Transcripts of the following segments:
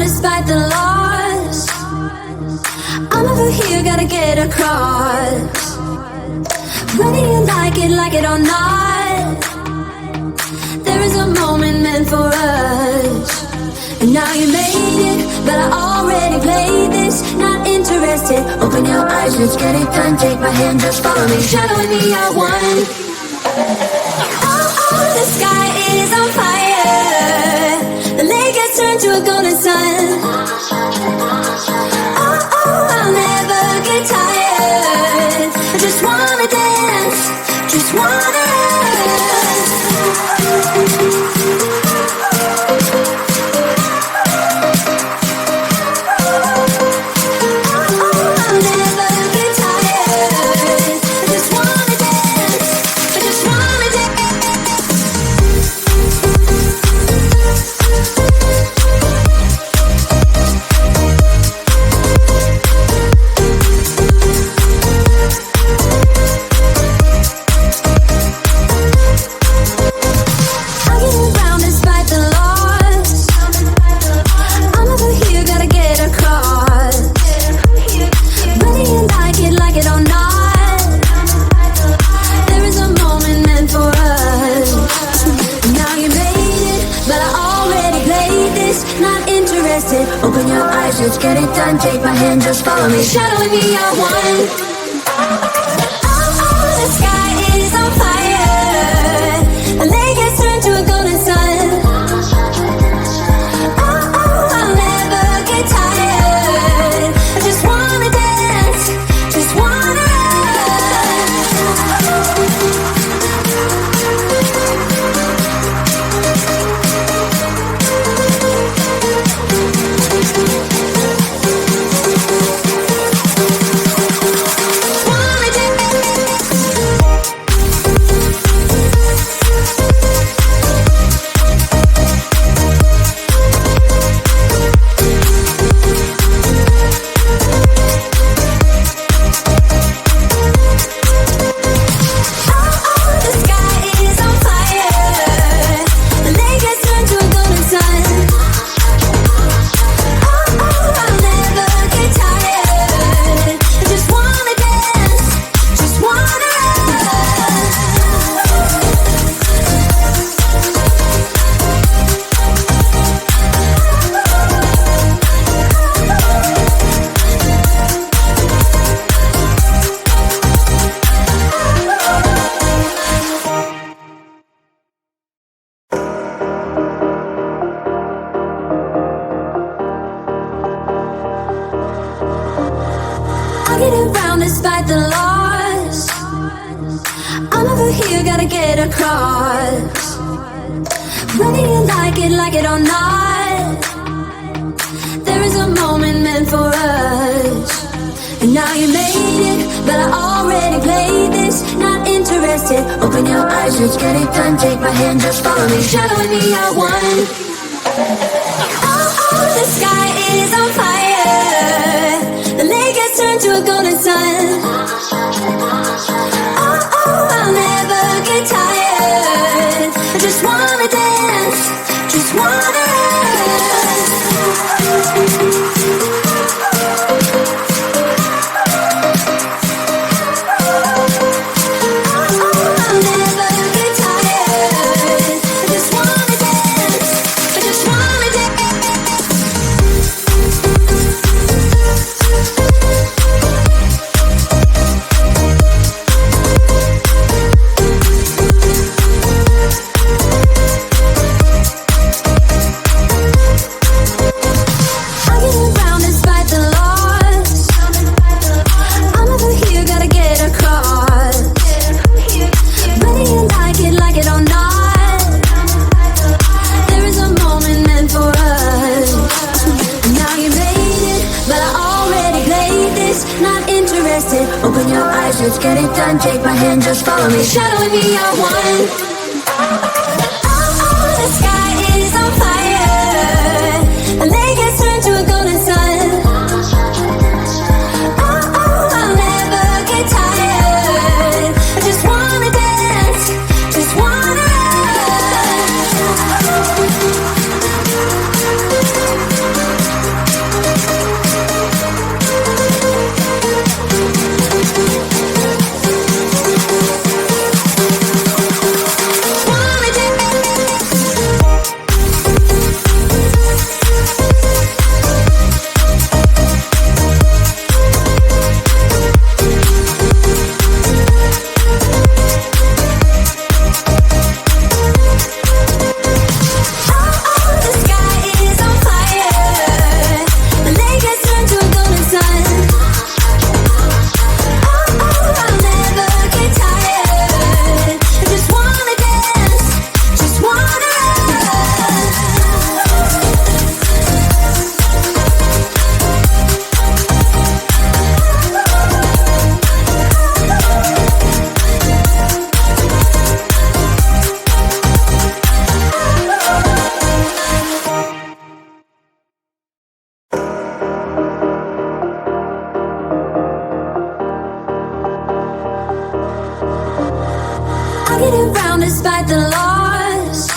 despite the loss. I'm over here, gotta get across. Whether you like it or not, there is a moment meant for us. And now you made it, but I already played this. Not interested, open your eyes, let's get it done. Take my hand, just follow me, shadowing me, I won. Oh, the sky is on fire. The lake has turned to a golden sun. Oh, I'll never get tired. I just wanna dance, just wanna dance. Open your eyes, let's get it done. Take my hand, just follow me, shadowing me, I won. Oh, the sky is on fire. The lake has turned to a golden sun. Oh, I'll never get tired. I just wanna dance, just wanna despite the loss. I'm over here, gotta get across. Whether you like it or not, there is a moment meant for us. And now you made it, but I already played this. Not interested, open your eyes, let's get it done. Take my hand, just follow me, shadowing me, I won. Oh, the sky is on fire. The lake has turned to a golden sun. Oh, I'll never get tired. I just wanna dance, just wanna dance. I'll never get tired. I just wanna dance, I just wanna dance. Open your eyes, let's get it done. Take my hand, just follow me, shadowing me, I won. Oh, the sky is on fire. The lake has turned to a golden sun. Oh, I'll never get tired. I just wanna dance, just wanna dance. get around despite the loss.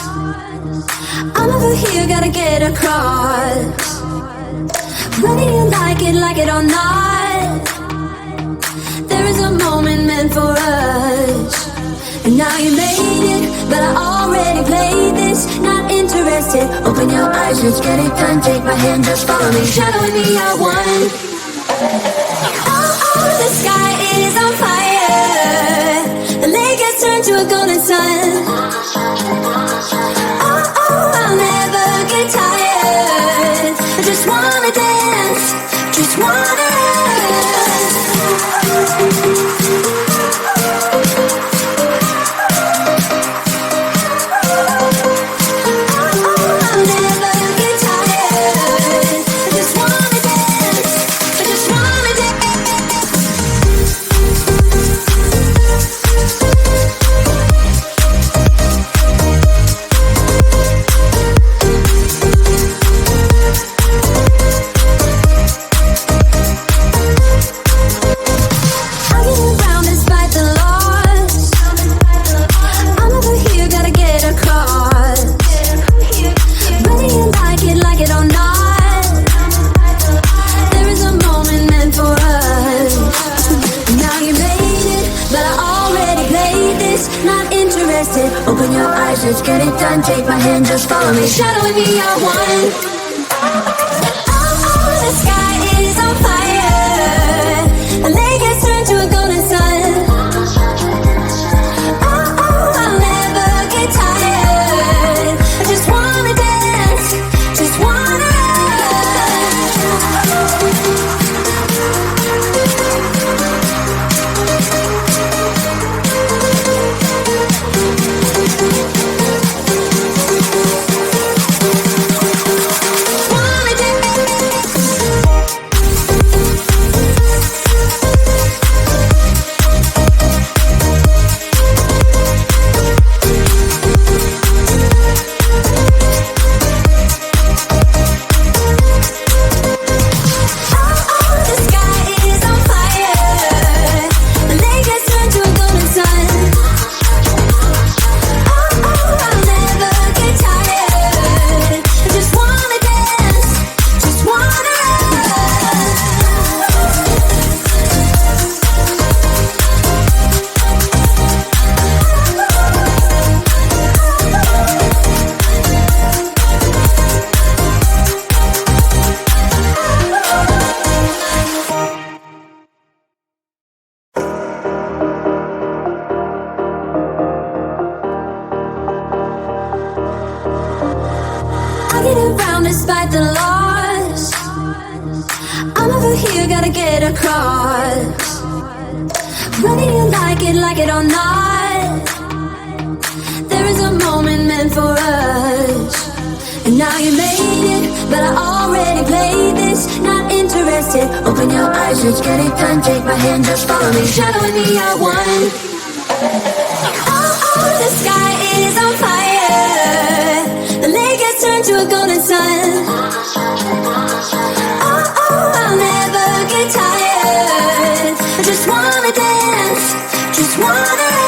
I'm over here, gotta get across. Whether you like it or not, there is a moment meant for us. And now you made it, but I already played this. Not interested, open your eyes, let's get it done. Take my hand, just follow me, shadowing me, I won. Oh, the sky is on fire. The lake has turned to a golden sun. Oh, I'll never get tired. I just wanna dance, just wanna dance. Open your eyes, let's get it done. Take my hand, just follow me, shadowing me, I won. Oh, the sky is on fire. The lake has turned to a golden sun. Oh, I'll never get tired. I just wanna dance, just wanna despite the loss. I'm over here, gotta get across. Whether you like it or not, there is a moment meant for us. And now you made it, but I already played this. Not interested, open your eyes, let's get it done. Take my hand, just follow me, shadowing me, I won. Oh, the sky is on fire. The lake has turned to a golden sun. Oh, I'll never get tired. I just wanna dance, just wanna dance.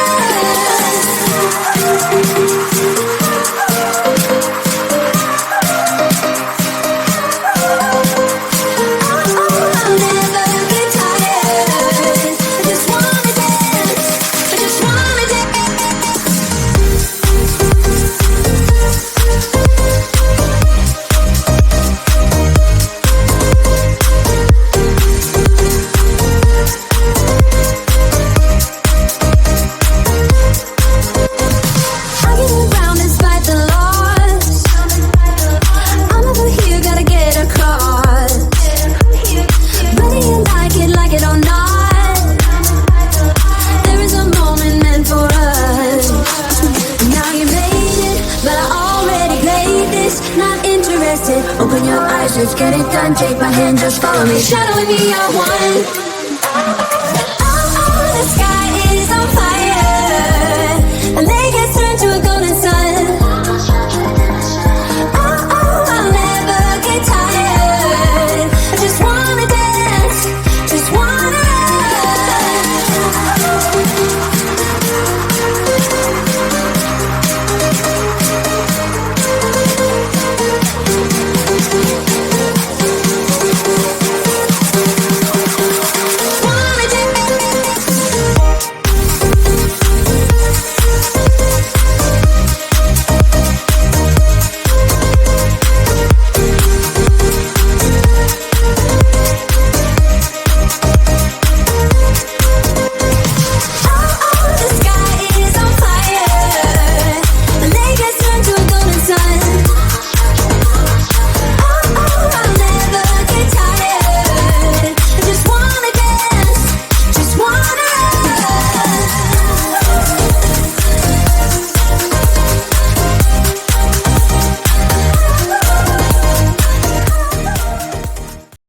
I'll never get tired. I just wanna dance, I just wanna dance. Open your eyes, let's get it done. Take my hand, just follow me, shadowing me, I won. Oh, the sky